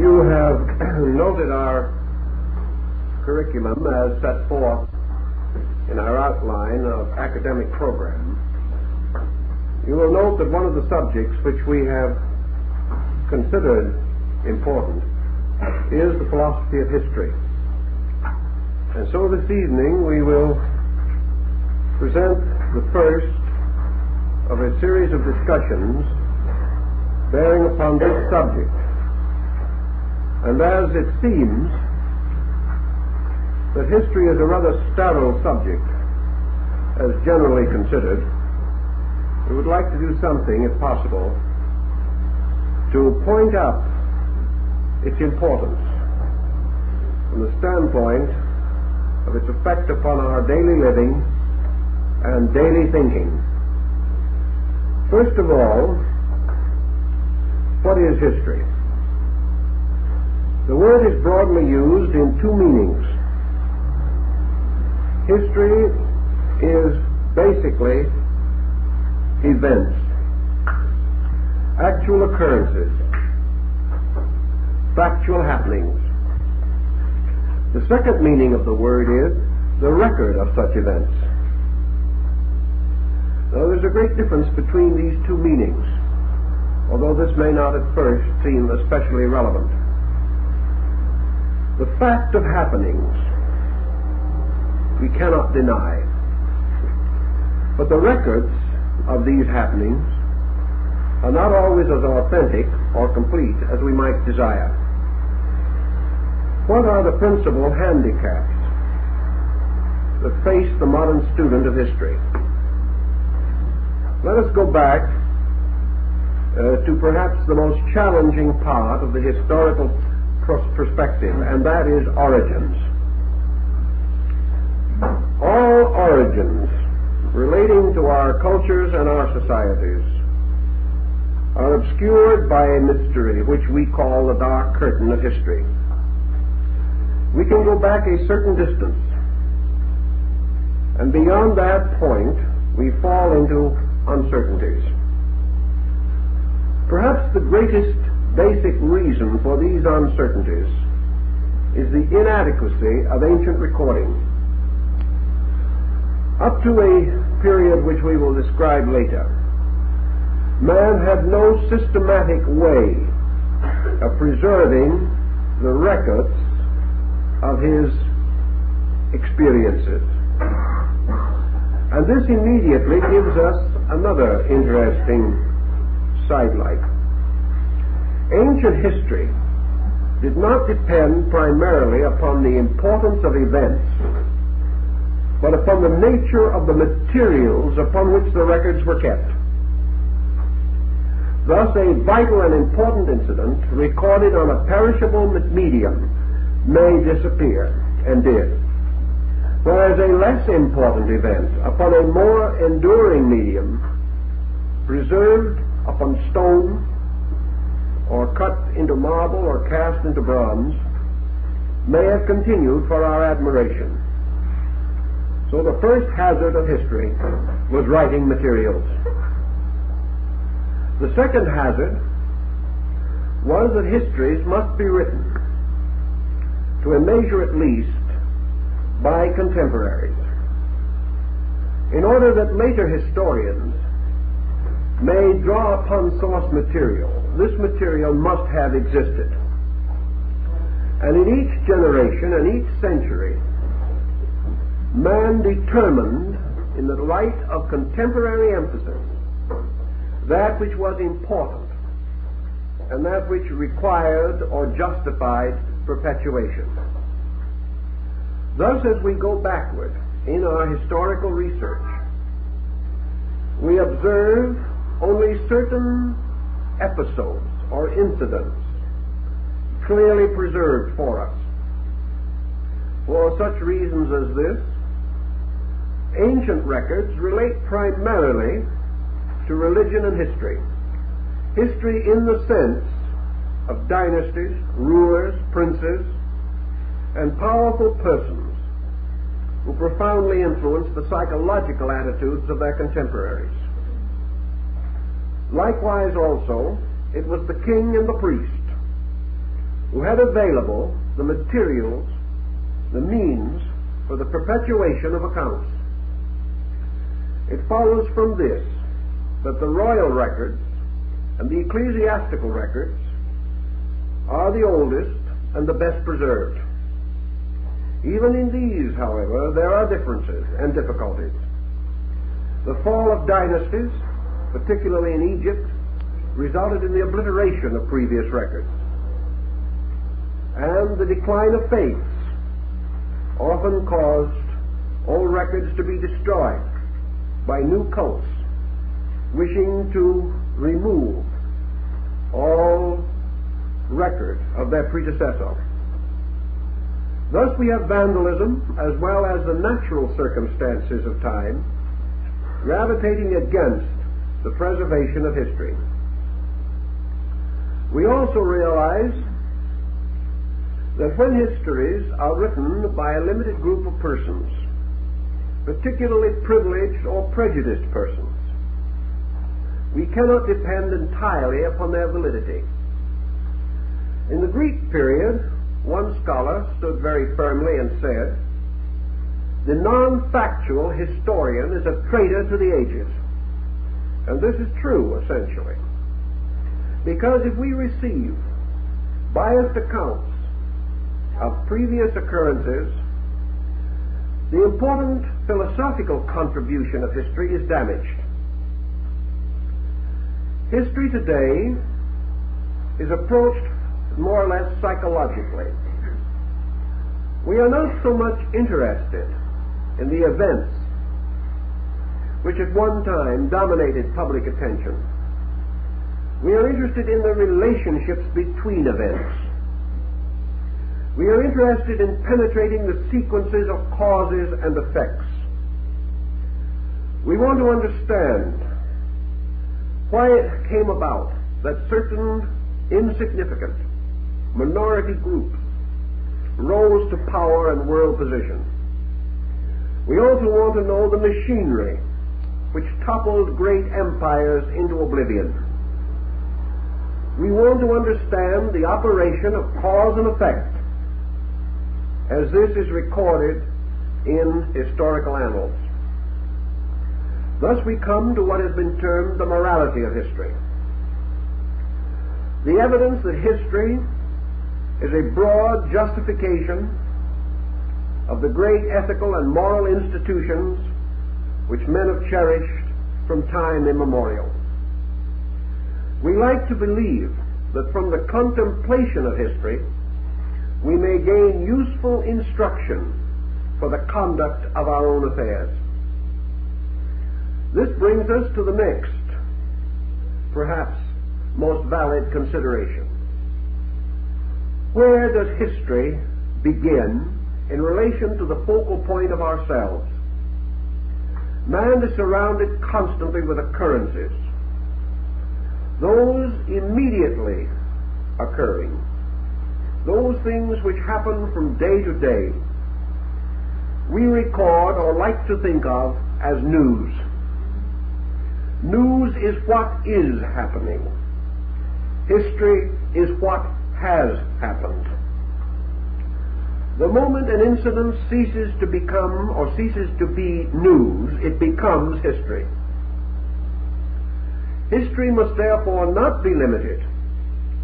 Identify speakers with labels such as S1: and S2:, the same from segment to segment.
S1: You have noted our curriculum as set forth in our outline of academic program. You will note that one of the subjects which we have considered important is the philosophy of history. And so this evening we will present the first of a series of discussions bearing upon this subject. And as it seems that history is a rather sterile subject, as generally considered, we would like to do something, if possible, to point out its importance from the standpoint of its effect upon our daily living and daily thinking. First of all, what is history? The word is broadly used in two meanings. History is basically events, actual occurrences, factual happenings. The second meaning of the word is the record of such events. Now, there's a great difference between these two meanings, although this may not at first seem especially relevant. The fact of happenings we cannot deny, but the records of these happenings are not always as authentic or complete as we might desire. What are the principal handicaps that face the modern student of history? Let us go back to perhaps the most challenging part of the historical perspective, and that is origins. All origins relating to our cultures and our societies are obscured by a mystery which we call the dark curtain of history. We can go back a certain distance, and beyond that point we fall into uncertainties. Perhaps the greatest basic reason for these uncertainties is the inadequacy of ancient recording. Up to a period which we will describe later, man had no systematic way of preserving the records of his experiences. And this immediately gives us another interesting sidelight. Ancient history did not depend primarily upon the importance of events, but upon the nature of the materials upon which the records were kept. Thus, a vital and important incident recorded on a perishable medium may disappear, and did, whereas a less important event upon a more enduring medium, preserved upon stone, or cut into marble or cast into bronze, may have continued for our admiration. So the first hazard of history was writing materials. The second hazard was that histories must be written, to a measure at least, by contemporaries, in order that later historians may draw upon source material. This material must have existed. And in each generation and each century, man determined, in the light of contemporary emphasis, that which was important and that which required or justified perpetuation. Thus, as we go backward in our historical research, we observe only certain episodes or incidents clearly preserved for us. For such reasons as this, ancient records relate primarily to religion and history. History in the sense of dynasties, rulers, princes, and powerful persons who profoundly influenced the psychological attitudes of their contemporaries. Likewise also, it was the king and the priest who had available the materials, the means for the perpetuation of accounts. It follows from this that the royal records and the ecclesiastical records are the oldest and the best preserved. Even in these, however, there are differences and difficulties. The fall of dynasties, particularly in Egypt, resulted in the obliteration of previous records. And the decline of faiths often caused old records to be destroyed by new cults wishing to remove all record of their predecessor. Thus we have vandalism as well as the natural circumstances of time gravitating against the preservation of history. We also realize that when histories are written by a limited group of persons, particularly privileged or prejudiced persons, we cannot depend entirely upon their validity. In the Greek period, one scholar stood very firmly and said, "The non-factual historian is a traitor to the ages." And this is true, essentially. Because if we receive biased accounts of previous occurrences, the important philosophical contribution of history is damaged. History today is approached more or less psychologically. We are not so much interested in the events which at one time dominated public attention. We are interested in the relationships between events. We are interested in penetrating the sequences of causes and effects. We want to understand why it came about that certain insignificant minority groups rose to power and world position. We also want to know the machinery which toppled great empires into oblivion. We want to understand the operation of cause and effect as this is recorded in historical annals. Thus we come to what has been termed the morality of history. The evidence that history is a broad justification of the great ethical and moral institutions which men have cherished from time immemorial. We like to believe that from the contemplation of history we may gain useful instruction for the conduct of our own affairs. This brings us to the next, perhaps most valid consideration. Where does history begin in relation to the focal point of ourselves? Man is surrounded constantly with occurrences, those immediately occurring, those things which happen from day to day, we record or like to think of as news. News is what is happening. History is what has happened. The moment an incident ceases to become or ceases to be news, it becomes history. History must therefore not be limited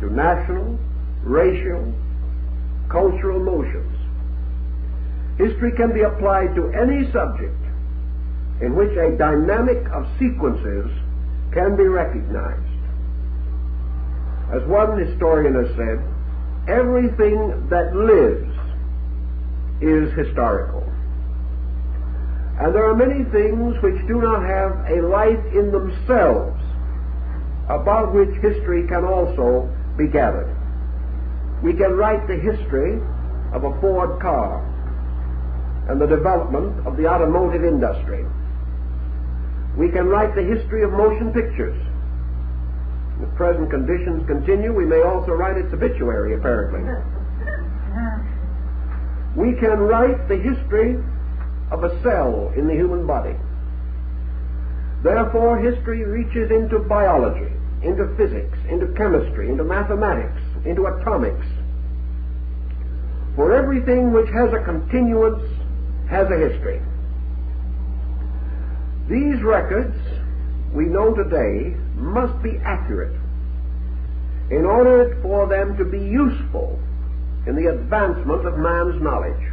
S1: to national, racial, cultural motions. History can be applied to any subject in which a dynamic of sequences can be recognized. As one historian has said, everything that lives is historical. And there are many things which do not have a life in themselves, about which history can also be gathered. We can write the history of a Ford car and the development of the automotive industry. We can write the history of motion pictures. If present conditions continue, we may also write its obituary, apparently. We can write the history of a cell in the human body. Therefore, history reaches into biology, into physics, into chemistry, into mathematics, into atomics, For everything which has a continuance has a history. These records, we know today, must be accurate in order for them to be useful in the advancement of man's knowledge.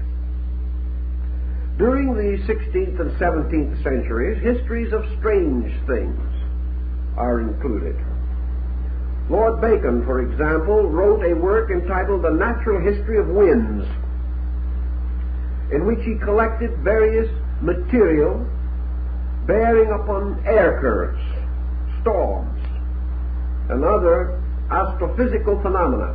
S1: During the 16th and 17th centuries, histories of strange things are included. Lord Bacon, for example, wrote a work entitled The Natural History of Winds, in which he collected various material bearing upon air currents, storms, and other astrophysical phenomena.